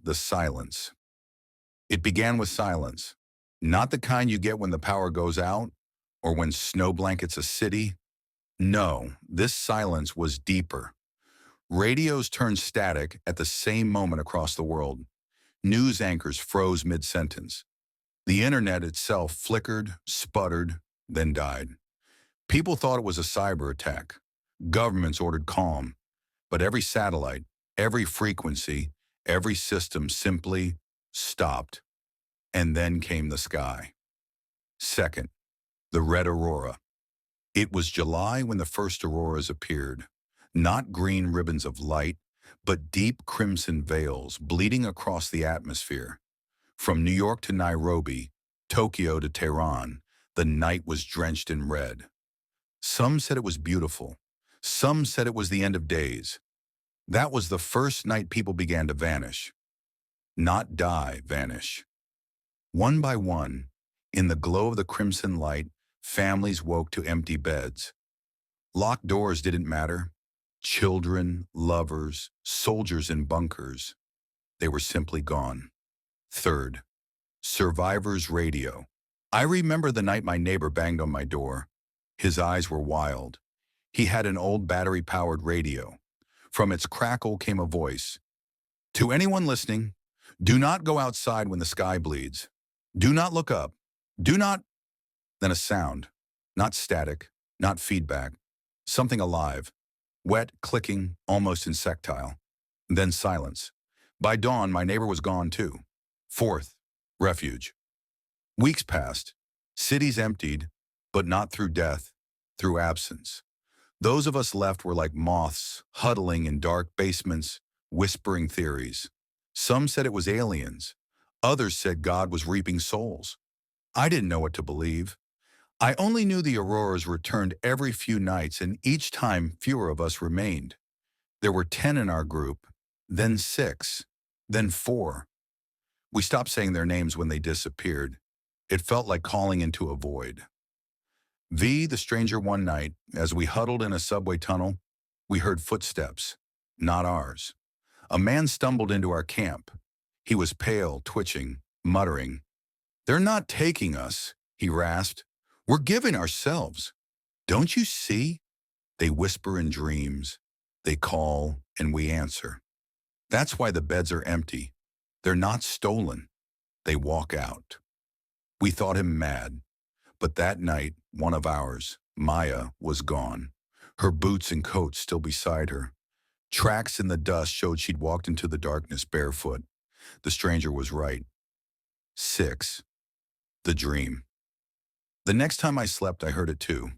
The silence. It began with silence. Not the kind you get when the power goes out or when snow blankets a city. No, this silence was deeper. Radios turned static at the same moment across the world. News anchors froze mid-sentence. The internet itself flickered, sputtered, then died. People thought it was a cyber attack. Governments ordered calm. But every satellite, every frequency, every system simply stopped. And then came the sky. Second, the red aurora. It was July when the first auroras appeared. Not green ribbons of light, but deep crimson veils bleeding across the atmosphere. From New York to Nairobi, Tokyo to Tehran, the night was drenched in red. Some said it was beautiful. Some said it was the end of days. That was the first night people began to vanish. Not die, vanish. One by one, in the glow of the crimson light, families woke to empty beds. Locked doors didn't matter. Children, lovers, soldiers in bunkers. They were simply gone. Third, survivor's radio. I remember the night my neighbor banged on my door. His eyes were wild. He had an old battery-powered radio. From its crackle came a voice. To anyone listening, do not go outside when the sky bleeds. Do not look up. Do not... Then a sound. Not static, not feedback. Something alive. Wet, clicking, almost insectile. Then silence. By dawn, my neighbor was gone too. Fourth, refuge. Weeks passed. Cities emptied, but not through death, through absence. Those of us left were like moths, huddling in dark basements, whispering theories. Some said it was aliens. Others said God was reaping souls. I didn't know what to believe. I only knew the auroras returned every few nights, and each time fewer of us remained. There were 10 in our group, then 6, then 4. We stopped saying their names when they disappeared. It felt like calling into a void. The stranger, one night, as we huddled in a subway tunnel, we heard footsteps, not ours. A man stumbled into our camp. He was pale, twitching, muttering. "They're not taking us," he rasped. "We're giving ourselves. Don't you see?" They whisper in dreams. They call, and we answer. That's why the beds are empty. They're not stolen. They walk out. We thought him mad. But that night, one of ours, Maya, was gone. Her boots and coat still beside her. Tracks in the dust showed she'd walked into the darkness barefoot. The stranger was right. 6. The dream. The next time I slept, I heard it too.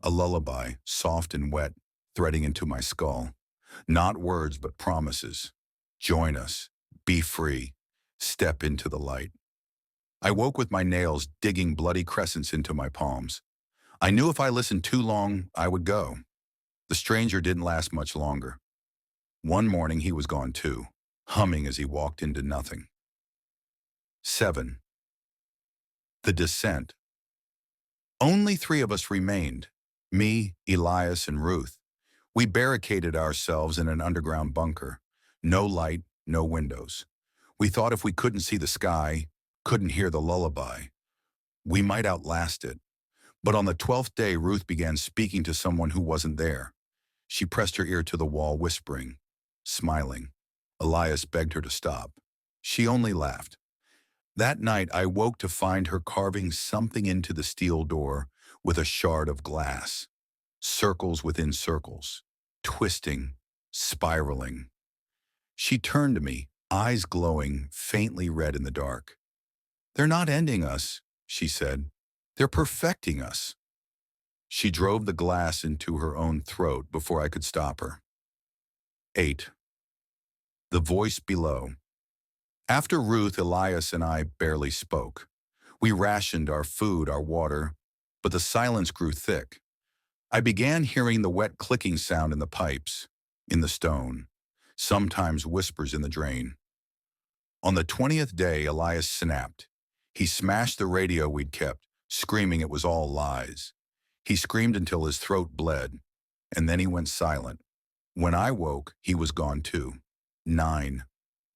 A lullaby, soft and wet, threading into my skull. Not words, but promises. Join us. Be free. Step into the light. I woke with my nails digging bloody crescents into my palms. I knew if I listened too long, I would go. The stranger didn't last much longer. One morning, he was gone too, humming as he walked into nothing. 7. The descent. Only 3 of us remained, me, Elias, and Ruth. We barricaded ourselves in an underground bunker. No light, no windows. We thought if we couldn't see the sky, couldn't hear the lullaby, we might outlast it. But on the 12th day, Ruth began speaking to someone who wasn't there. She pressed her ear to the wall, whispering, smiling. Elias begged her to stop. She only laughed. That night, I woke to find her carving something into the steel door with a shard of glass. Circles within circles, twisting, spiraling. She turned to me, eyes glowing, faintly red in the dark. "They're not ending us," she said. "They're perfecting us." She drove the glass into her own throat before I could stop her. 8. The voice below. After Ruth, Elias, and I barely spoke. We rationed our food, our water, but the silence grew thick. I began hearing the wet clicking sound in the pipes, in the stone, sometimes whispers in the drain. On the 20th day, Elias snapped. He smashed the radio we'd kept, screaming it was all lies. He screamed until his throat bled, and then he went silent. When I woke, he was gone too. 9.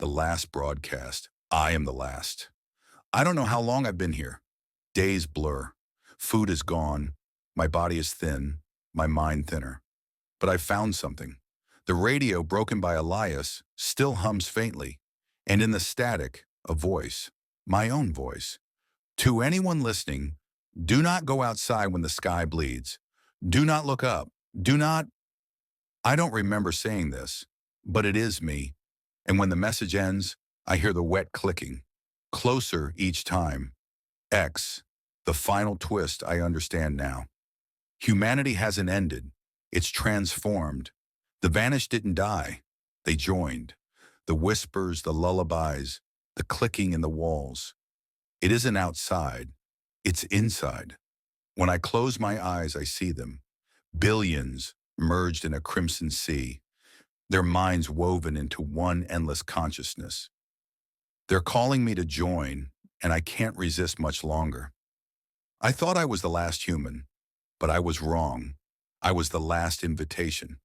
The last broadcast. I am the last. I don't know how long I've been here. Days blur. Food is gone. My body is thin. My mind thinner. But I found something. The radio, broken by Elias, still hums faintly. And in the static, a voice. My own voice. To anyone listening, do not go outside when the sky bleeds. Do not look up. Do not... I don't remember saying this, but it is me. And when the message ends, I hear the wet clicking. Closer each time. X. The final twist I understand now. Humanity hasn't ended. It's transformed. The vanished didn't die. They joined. The whispers, the lullabies, the clicking in the walls. It isn't outside. It's inside. When I close my eyes, I see them. Billions merged in a crimson sea. Their minds woven into one endless consciousness. They're calling me to join, and I can't resist much longer. I thought I was the last human, but I was wrong. I was the last invitation.